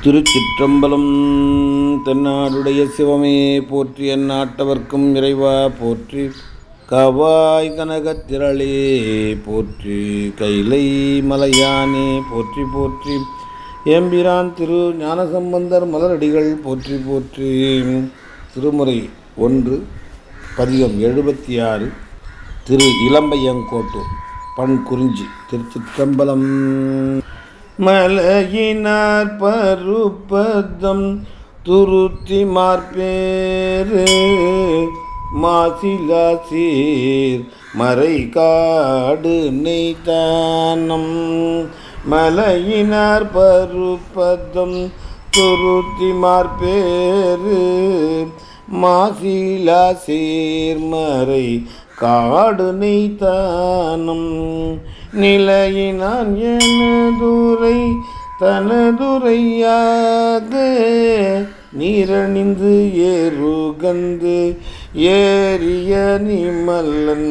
திருச்சிற்றம்பலம். தென்னாடுடைய சிவமே போற்றி, எந்நாட்டவர்க்கும் இறைவா போற்றி, கவாய் கனகத்திரளே போற்றி, கைலை மலையானே போற்றி போற்றி, எம்பிரான் திரு ஞானசம்பந்தர் மலரடிகள் போற்றி போற்றி. திருமுறை 1 பதிகம் 76 திரு இளம்பையங்கோட்டூர் பண் குறிஞ்சி. திருச்சிற்றம்பலம். மலையினார் பருப்பதம் துருத்தி மார்பேறு மாசிலாசீர் மறை காடு நெய்தானம். மலையினார் பருப்பதம் துருத்தி மார்பேறு மாசிலாசீர் மறை காடு நெய்தானம். நிலையினான் எனதுரை தனதுரையாக நீரணிந்து ஏறுகந்து ஏறிய நிமலன்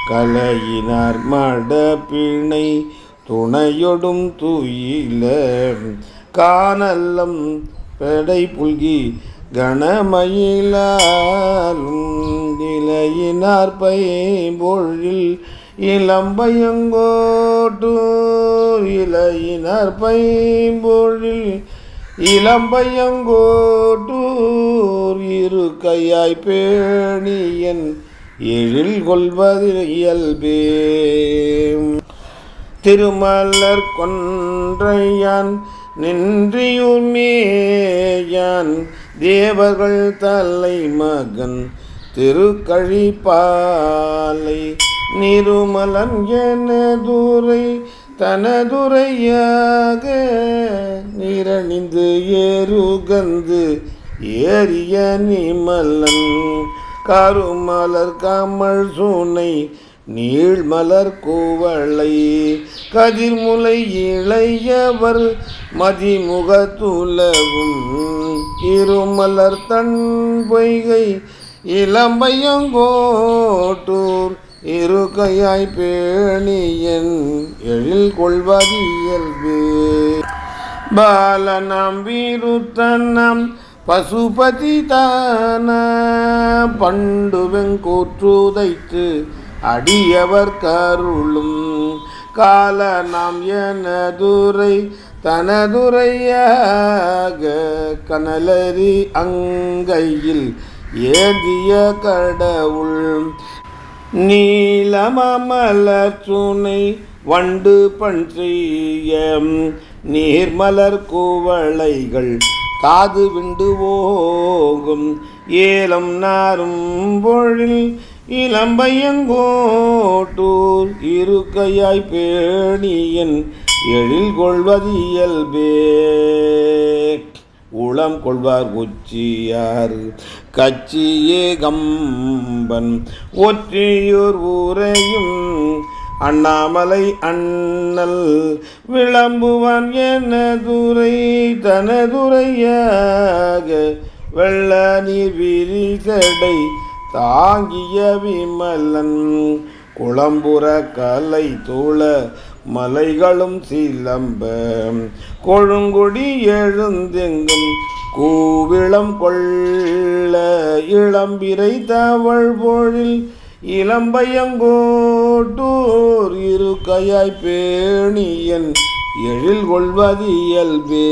கலையினார் மடப்பிணை துணையொடும் துயில காணல்லம் பெடை புல்கி கணமயிலாலும் நிலையினார் பைம்பொழில் இளம்பையங்கோட்டூர் இலையினார் பைம்பொழில் இளம்பையங்கோட்டூர் இரு கையாய் பேணியன் எழில் கொள்வது இயல்பே. திருமலர் கொன்றையான் நின்றியூர் மேயான் தேவர்கள் தலை மகன் திருக்கழிப்பாலை நிருமலன் எனதுரை தனதுரையாக நீரணிந்து ஏறுகந்து ஏறிய நிமலன் கருமலர் கமல் சூனை நீழ்மலர் கூவளை கதிர்முலை இளையவர் மதிமுகத்துலவும் இருமலர் தன் பொய்கை இளம்பையங்கோட்டூர் இரு கையாய் பேணியன் எழில் கொள்வது இயல்பே. பாலனாம் வீருத்தனாம் பசுபதி தான பண்டு வெங்கூற்றுதைத்து அடியவர் கருளும் கால நாம் எனதுரை தனதுரையாக கனலரி அங்கையில் ஏந்திய கடவுள் நீலமலர் சுனை வண்டு பண் செய்ய நீர்மலர் கூவளைகள் காது விண்டு ஓகும் ஏலம் நாரும் பொழில் இளம்பையங்கோட்டூர் இரு கையாய் பேணியன் எழில் கொள்வது இயல்பே. உளம் கொள்வார் உச்சியார் கச்சியே கம்பன் ஒற்றியூர் ஊரையும் அண்ணாமலை அண்ணல் விளம்புவான் எனதுரை தனதுரையாக வெள்ள நீர் விரிசடை தாங்கிய விமலன் குளம்புற கலை தூள மலைகளும் சிலம்ப கொழுங்குடி எழுந்தெங்கும் கூவிளம் கொள்ள இளம்பிரை தவழ் பொழில் இளம்பையங்கோட்டூர் இரு கையாய் பேணியன் எழில் கொள்வது இயல்பே.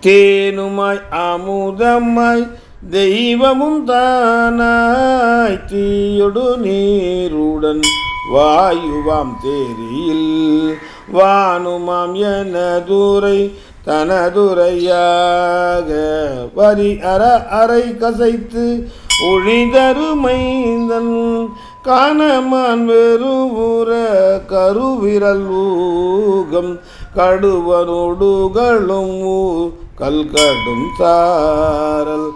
தேனுமாய் அமுதமாய் தெய்வமும் தானாய் தீயொடு நீருடன் வாயுவாம் தேரியில் வானுமாம் எனதுரை தனதுரையாக வரி அரை கசைத்து ஒழிதருமைந்தன் காணமான் வெறுவுற கருவிரல் ஊகம் கடுவனொடுகளும் கல்கடும் சாரல்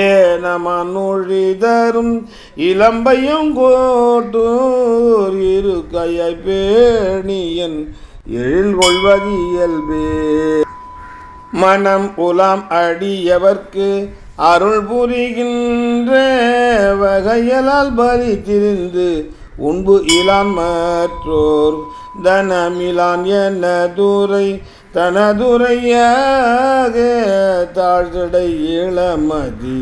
ஏனமான் ஒழிதரும் இளம்பையங்கோட்டூர் இரு கையாய் பேணியன் எழில் கொள்வது இயல்பே. மனம் உலாம் அடியவர்க்கு அருள் புரிகின்ற வகையலால் பலி திரிந்து உண்பு இலான் மற்றோர் தனமிலான் என தூரை தனதுரையாக தாழ்தடை இளமதி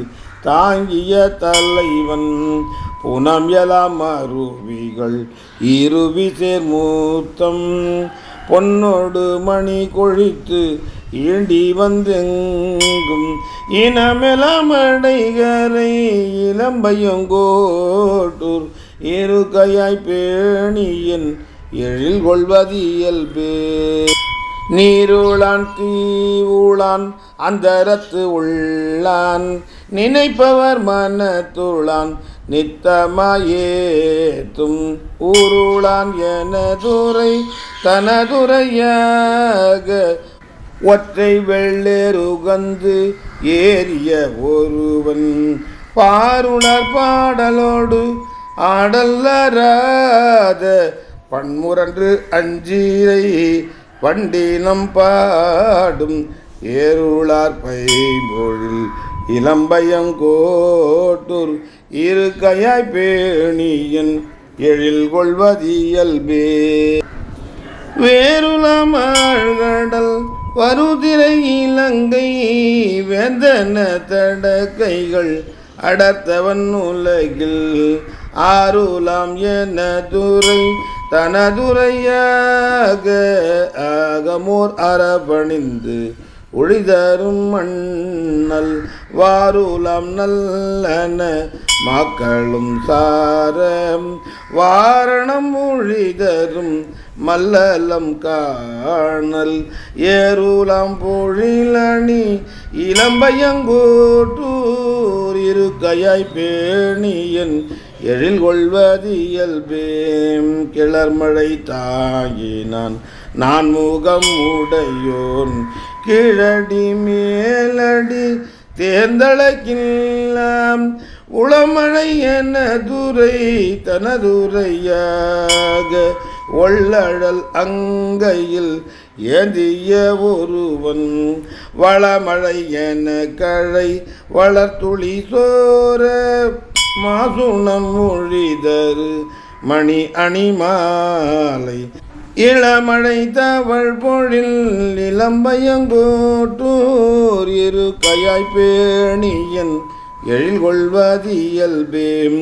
தாங்கிய தலைவன் புனம் எலாம் அருவிகள் இருவி சேர்மூத்தம் பொன்னோடு மணி கொழித்து ஈண்டி வந்தெங்கும் இனமெலாமடைகரை இளம்பையங்கோட்டூர் இருக்கையாய் பேணியன் எழில் கொள்வது இயல்பே. நீருளான் தீவுளான் அந்தரத்து உள்ளான் நினைப்பவர் மனத்துளான் நித்தமாயேத்தும் ஊருளான் எனதுரை தனதுரையாக ஒற்றை வெள்ளேருகந்து ஏறிய ஒருவன் பாருணர் பாடலோடு ஆடல்லராத பன்முரன்று அஞ்சீரை வண்டினம் பாடும் ஏருளார் பைம்பொழில் இளம்பையங்கோட்டூர் இருக்கையாய் பேணியன் எழில் கொள்வதியல்பே. வேருளமாழ்கடல் வருதிரை இலங்கை வேந்தன தடக்கைகள் அடர்த்தவன் உலகில் ஆருலாம் என துரை தனதுரையாக ஆகமோர் அறபணிந்து ஒளிதரும் மண்ணல் வாருலாம் நல்லன மக்களும் சாரம் வாரணம் ஒழிதரும் மல்லலம் காணல் ஏருலாம் பொழிலணி இளம்பையங்கோட்டூர் இருக்கையாய் பேணியன் எழில் கொள்வது இயல்பேம். கிளர்மழை தாங்கினான் நான் முகம் உடையோன் கீழடி மேலடி தேர்ந்தளக்கில்லாம் உளமழை என துரை தனதுரையாக ஒள்ளழல் அங்கையில் ஏந்திய ஒருவன் வளமழை என கழை வளர்த்துளி சோர மாசுணம் மொழிதரு மணி அணிமாலை இளமழை தவழ் பொழில் இளம்பையங்கோட்டூர் இருக்கையாய் பேணியன் எழில் கொள்வது இயல்பேம்.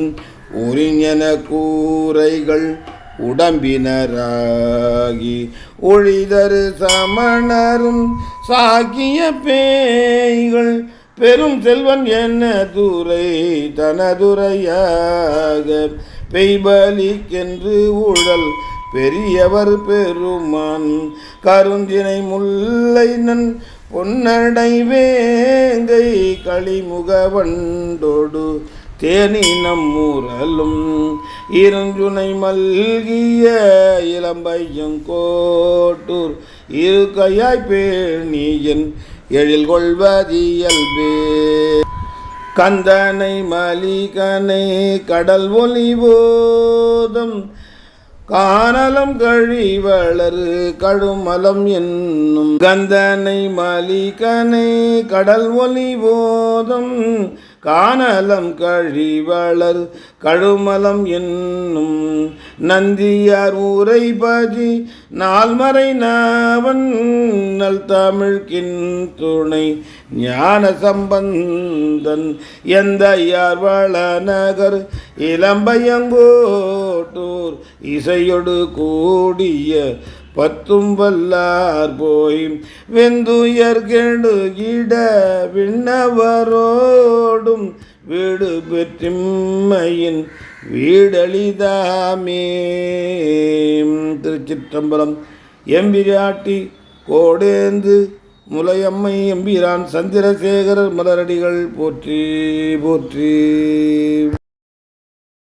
உரிஞன கூரைகள் உடம்பினராகி ஒழிதரு சமணரும் சாக்கிய பேய்கள் பெரும் செல்வன் என்ன துரை தனதுரையாக பெய்பலிக்கென்று ஊழல் பெரியவர் பெருமான் கருந்தினை முல்லை நன் பொன்னடை வேங்கை களிமுகவண்டோடு தேனினம் முரலும் இருஞ்சுனை மல்கிய இளம்பையங்கோட்டூர் இருக்கையாய் பேணியன் எழில் கொள்வதியல்பே. கந்தனை மலிகனை கடல் ஒலிவோதம் கானலம் கழிவளரு கழுமலம் என்னும் கந்தனை மலிகனை கடல் ஒலிவோதம் கானலம் கழிவளர் கழுமலம் என்னும் நந்தியார் உரைபதி நால்மறை நாவன் நல் தமிழ்கின் துணை ஞான சம்பந்தன் எந்த யார் வளநகர் இளம்பையங்கோட்டூர் இசையொடு கூடிய பத்தும் வல்லார் போய் வெந்துயர் கெடுகிட விண்ணவரோடும் வீடு பெற்றிம்மையின் வீடளிதாமே. திருச்சிற்றம்பலம். எம்பிராட்டி கோடேந்து முலையம்மை எம்பிரான் சந்திரசேகரர் மலரடிகள் போற்றி போற்றி.